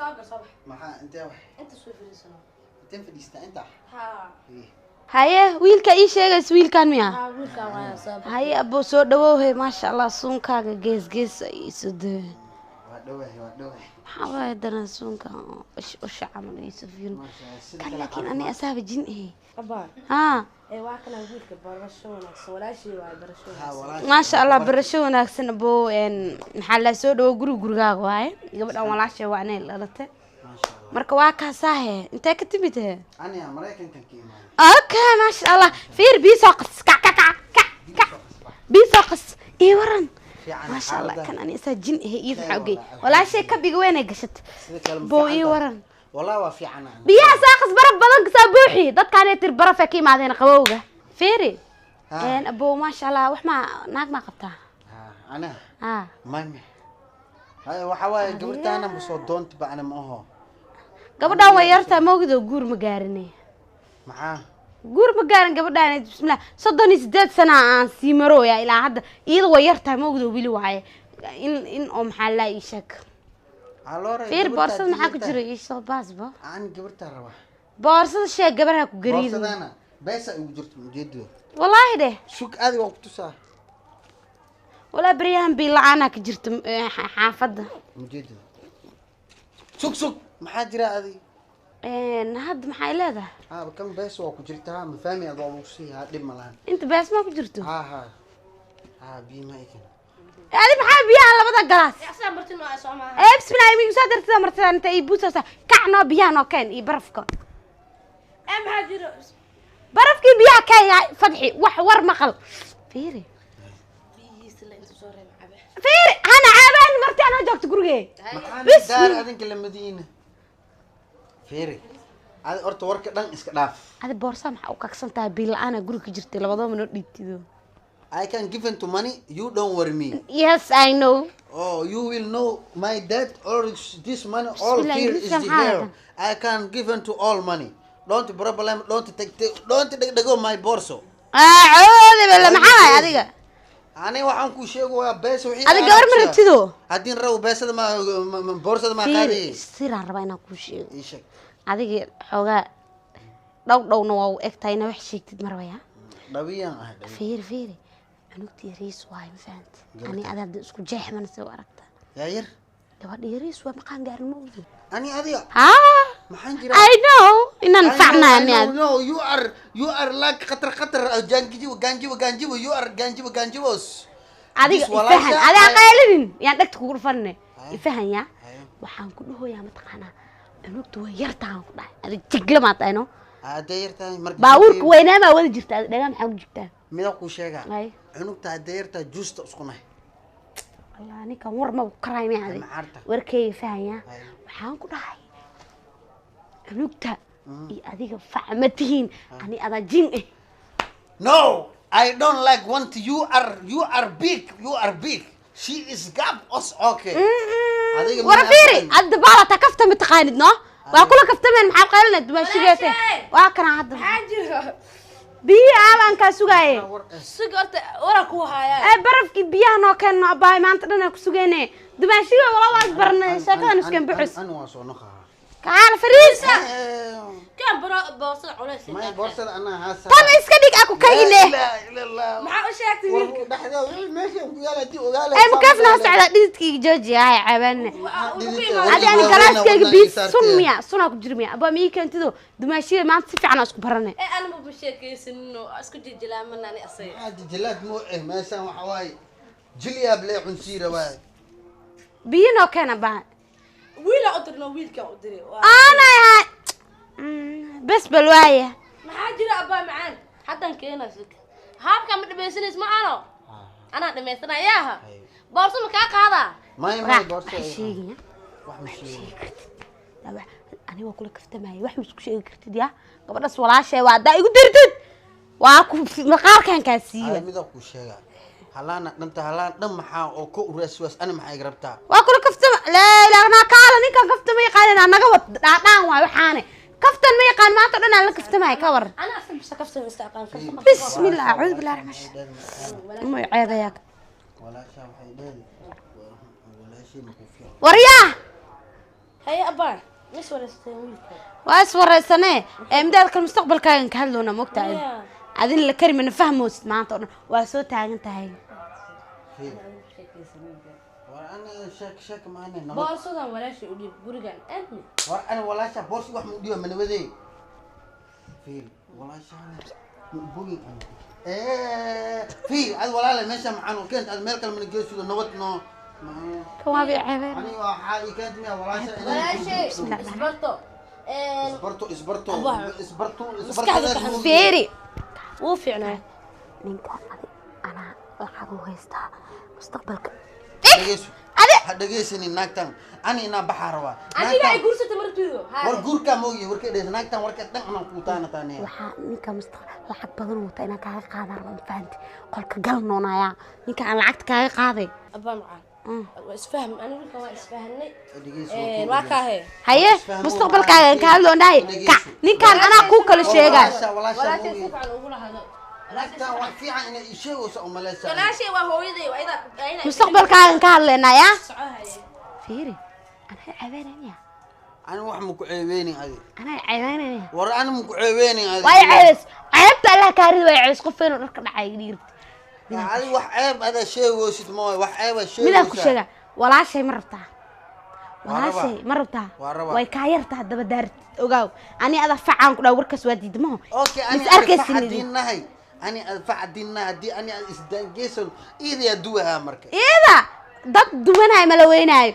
صابر صباح maxaa intee wax انت شوي فريسنا inteen fadhiistaa inta ها haye wiilka ii sheegays wiilkan miya ها wiilka waa صابر haye abo soo dhawowhe maasha Allah suunkaaga gees ay soo waa dhawahay maxaa waay dana suunka u shacamal ay safiin kan laakiin ani asaaba jin ابا ha اي waa kana wiilka barasho wanaagsan walaashii waa barasho maasha Allah barasho wanaagsan abo maxaa la soo dhawo gurigaaga waaye gabadhan walaashay waa inay dhalatay marka waa ka saahe intee ka timid aniga Mareykankan ka imaan okay maasha Allah fiir biisaqas biisaqas ii waran maasha Allah kan ani isa jin iyo xoogay walaashay ka biga weynay gashat boo ii waran والله وافيعنا biyaha saaqas baraf badan ka buuxi dadkaan ay tir baraf ka imaadeen qabowga fiiri abo maasha Allah wax ma naag ma qabtaa ana ha mami hay waxa waay gabartaana ma soo doonta baana ma aho gabadhan way yartaa moogdo guur ma gaarinay maxaa guur ma gaarin gabadhan bismillah 38 sano aan sii marooya ilaa hadda iyada way yartaa moogdo wili waaye in oo maxaa la ii sheeg fiir boorsada maxaa ku jira ii soo baasba aan gabarta raba boorsada sheeg gabarha ku gariid boorsadana beesa ugu jirto ujeedo wallahi de shuk aadi waa ku tusaa wala bariyahan bii la'aana ka jirto xaafada ujeedo shuk maxaa jira adi hadda maxay leedahay kan bees waa ku jirtaa ma fahmi adoo ugu sii dhib ma lahan inta bees ma ku jirto bii ma ikan يعني بحال بيان لبدا غلاس احسن مرتين waa soo maaha اي بسم الله ميغو صدرت مرتين انت اي بوسا كعنو بيانو كان اي برفكو ام هاجر برفكي بيا كاي فدحي wax war maqal fiiri biisla inta soo reeb cabe fiiri ana caabaan martii ana joogto gurigay بس دار adinka la madiina fiiri ad horta warka dhan iska dhaaf ada boorsa maxaa u kaksantaa bil ana guriga jirtay labadoo mino dhigtido I can give him to money. You don't worry me. Yes, I know. Oh, you will know my dad or this money. All here is the here. I can give him to all money. Don't problem. Don't go my borso. أعوذ بالله محاي هذيك. أنا waxaan ku sheego bees wixii. هذا gabar ma rabtido. Hadin raw beesada ma borsada ma qaadi. Siraan rabaa inaan ku sheego. Ii sheeg. Adiga xoogaa dhowna waa u egtahay inaa wax sheegtid marwaya. Dhawiyan ah. Fiiri. anugtii riis waay ma fahanti ani aad isku jeexman soo aragta yaa yar gabadh riis waa maqaan gaarin ma ogid ani adiga maxaan jira I know inaan facnaan no you are like khatar ganjibo you are ganjibos adiga fahan adiga qaylin yaan dhagta ku gurfanne fahan ya waxaan ku dhahoyaa mataqaanaa anugtu way yartaan ku dhahay adiga jiglama taayno yartaan marka baawurka weynaama wada jirta dhaga maxaa ku jirtaa mida ku sheega cunugta adeerta juusta isku nahay Allah ninka war ma karay ma hadi warkay faanya waxaan ku dhahay cunugta iyo adiga facmatihiin ani ada jin no I don't like want you are big she is gap us okay adiga war fiiri adda bala ta kafta mitaqaanid no waa kula kaftameen maxaa qaylnaa dumaashigeete waa kana hadda haajiga biya aan ka sugaaye sugarta wara ku haya barafki biyaha noo keenno abaay maanta dhan ku sugeene dumaashiga wala waad barnay shaqadan iskan bixis ana waa soo noqaa kaal fariisa kan boorsa culays ma boorsa ana haasa tan iska dhig aku kayne la ilaa maxaa u sheegtay wiilka dhaxda meesha ku yaalati ogaala ay mukafna socda dhididkii jooji ay caabane adi aan galaaskayga biis sunna ku jirmiya aba mi kantido dumaashiga maanta si fiican isku barane ana ma sheekaysanno isku jijilaaman ani asay jilaad mo meesha waxa waay jiliya blee cunsiira waay biyano kana baa wiila udirno wiilka u diray ana bas balwaaya maxaa jira abaa macaan hadan keena sik haabka ma dhameysanays ma ana dhameysanayaa boorso ma ka qaada may boorso sheegina wax ma sheegin ani waa kula kaftamay wax ma isku sheegi kartid ya gabadhaas walaashay waa daa igu dirtid waa ku maqaarkan ka siiba mid ku sheega halana danta halaan dhan maxaa oo ku uraswas ana maxay garabtaa waa kula kaftama la ilaahna kaala ninkan kaftamay qaadana naga wad dhaadhaan waa waxaane kaftan ma yaqaan maanta dhan aan la kaftamay ka war ana asal bis kaftan istaqaan bismillah a'udhu billahi rahmaan ma ceebayak walaasha waxay dheeli walaashay ma ku fiican warya هيا أبا مش ولا استويك واس ورسنه امدادك المستقبل كان كهلونا مقتعد عادين اللي كريم نفهموس معناته واسو تاغنتahay وانا شك معنا بورصة ولا شيء ودي برجع أنتني وانا ولا شيء بورصة واحد مديو من ودي فيل ولا شيء بوي في هذا ولا لا مشى معنا كنت الملك من الجيش نوتنا كما بيعبر انا حالي كانت ولا شيء اسبرتو فيري وفعنا ninka ana lacag u haystaa mustaqbalka dhageysan naagtan ani ina baxarwa aniga ay guursata martido war guurka mooyee warka dhees naagtan warka dhan aan ku taana taanay waxa ninka mustaqbal lacag badan wata ina kaaga qaadar ma fahanti qolka galnoonaya ninka aan lacagta kaaga qaaday abba macaan isfahm aniga waa isfahanay waa ka haye mustaqbalkaaga ka hadloonay ninkan ana ku kala sheegay wala si fiican ugu lahado naagtan wax fiican inay isheego soo malaysa wala shay waa hooyaday waa ida mustaqbalkaaga ka hadleynaya fiiri ana cabanaya ana wax ma ku ceebeeni adi ana cabanaya war ana ma ku ceebeeni adi way ceebs ceebta Allah ka rid way ceebs qof inuu dharka dhacay dhirta adi wax ceeb ada sheegoosid mooy wax ceeb sheegoosid midaan ku sheega walaashay ma rabtaa walaashay ma rabtaa way ka yartaa daba daar ogaaw ani ada facaan ku dhaw warkaas waa diidmo okay ani arkaysinay ani alfacdina di ani isdangeeson iida duwaha marka iida dad dumanay ma la weynaayo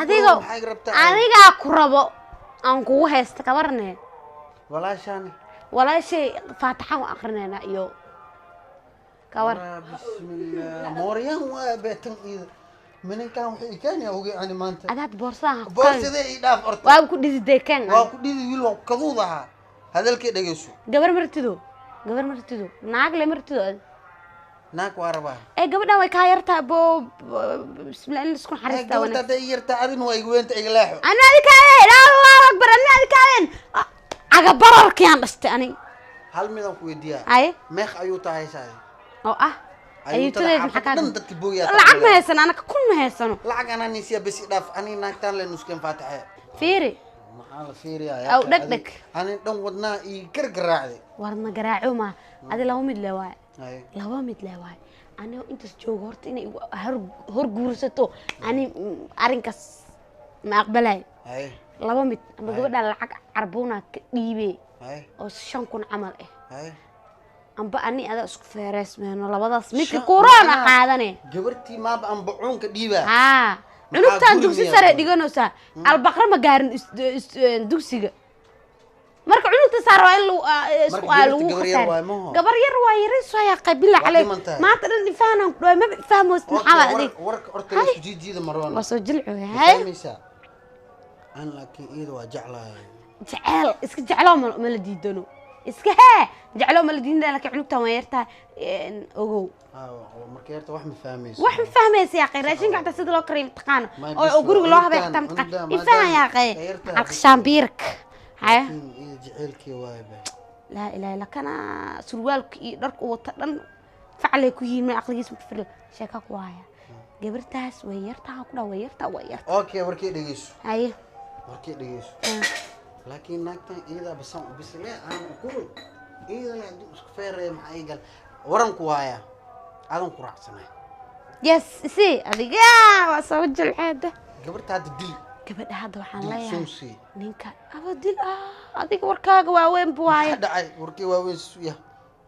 adiga ku rabo aan kugu haysta ka warnay walaashay faataxa u aqrinayna iyo ka war bismillah mooriyaan waa beetan iida منكان وحي كان يا وقي يعني ما انت ادات بورصه بورصه اي داف ارت waa ku dhidi kan waa ku dhidi wiil waa kaduudaha hadalkii dhageyso gabar martido naag le martido naag waraba gabadhan way ka yartaa bo bismillah in isku xariista wana gabadha yartaa adin way weynta igleexo ana adika Allahu akbar ana adika aga bararkii aan dhastay ani hal midan ku weydiyaa meeq ayuu tahay saay oo ayuu tahay maxaa dadka booyaa lacag ma haysan anaka kun ma haysano lacag ana nisiya bas dhaaf ani naagtan leen isku faataxay fiiri maxaa fiiriya aw dhagdhag ani dhan wadnaa ii gargaraacday warna garaaco ma adi laba mid le waay ani intaas joogo horta inay hor guursato ani arinkaas ma aqbalay laba mid ama gabadha lacag carbuna ka dhiibay oo 5 kun camal amba ani ada isku feereysmeeno labadaas midka corona qaadane gabartii ma aan bacuunka dhiiba cunugtaan dugsi sare dhiganaysa albaqra ma gaarin dugsiga marka cunugta saar waa in su'aal ugu qasar gabar yar waa yaris waa qabila calay maanta dhan ifaanan ku ma fahmoos maxaa adig warka orta isku jiida marwan waa soo jilcu hay aan laakiin iyada waa jecel iska jeclo ma la diidano iska jeclo ma la diidana laakiin cunugtaan waa yartaa ogow markay yarta wax ma fahmaysa ya qeyn raashinka xataa sida loo kariyo taqaan oo guriga loo habay xataa taqaan ifaan ya qeyn alqshambiirk haya jaceelkii waayba la ilaaha illa kana surwaalka iyo dharku wata dhan faclay ku yihiin aqligiis ma fadhiyo sheeka ku haya gabartaas way yartaa ku dhaw way yartaa okay warkii dhageyso haye warkii dhageyso laakiin naagtan iyada basan bisle aan ku iyada la isku feeray maxay gal waran ku haya adan ku raacsanay yes si adiga waa soo jilcada gabartaada dil gabadha hadda waxaan leeyahay ninka abadil adiga warkaaga waa weyn buwaay dhacay warkii waa weyn suya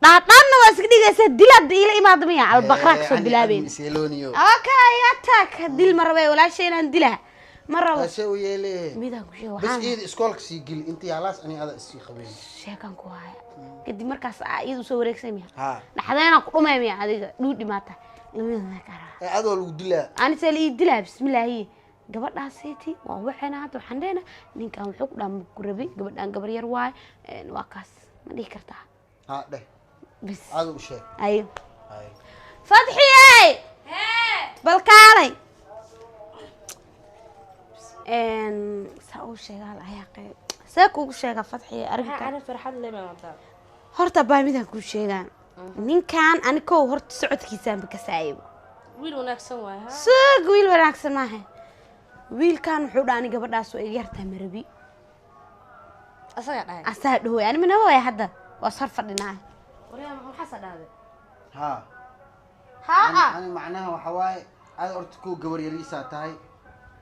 dhaadana waa iska dhigaysa dilad ila imaadmaya albaqra ka soo bilaabeen okay attack dil marabay walaashayna dila maraba soo yeelay midaan ku sheego bas iyada iskoolka si gil intii halaas ani ada isii qabeen sheekan ku haya kadib markaas iyadu soo wareegsan miya dhaxdeena ku dhumay miya adiga dhuudhi maata lamidna kara adoo lagu dilaa ani sali dilaa bismillah gabadhaasiti waa waxana hadda waxaan dheena ninkan wuxuu ku dhaam ku rabay gabadhan gabar yar waay waa kaas ma dhigi kartaa dheh bis adu sheeg ayo Fadhiyay balkaalay سأقول شيء على عياقي سأقول شيء فتحي أرجع أنا فرحان ليه ما نطلع هرت باي متى كل شيء نين كان أنا كو هرت سعود كيسان بكسايب ويل وناكسن واي ها سوق ويل وناكسن معه wiilkan wuxuu dhaani gabadhaas oo iga yartaa marabi asaga dhahay asaa dhahoy ani mana way hadda waa sar fadhinaa wariya maxaa sadaaday ها ها أنا معناها وحواي هذا أرتكو جبر يريسا تاي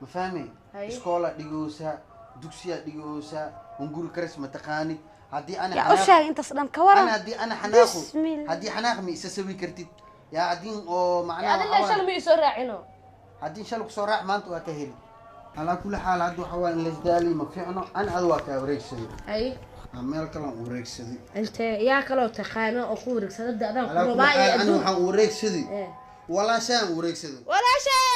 مفهمي إسكولا ديجوسا دوكسيا ديجوسا ونقول كريسما تقاني هدي أنا يا أشياء أنت صدام كورا أنا هدي أنا حناخو هدي حناخ مي سسوي كرتيت يا عدين أو معناها هذا اللي شلون بيسرع عنه هدي شلون بسرعة ما أنتوا كهيل على كل حال هدو حواي اللي جدالي ما في أنا أدواك أوريك سدي أي عمال كلام أوريك سدي أنت يا كلو تخانة أخورك سدد أنا على كل حال أنا وحن أوريك سدي ولا شيء أوريك سدي ولا شيء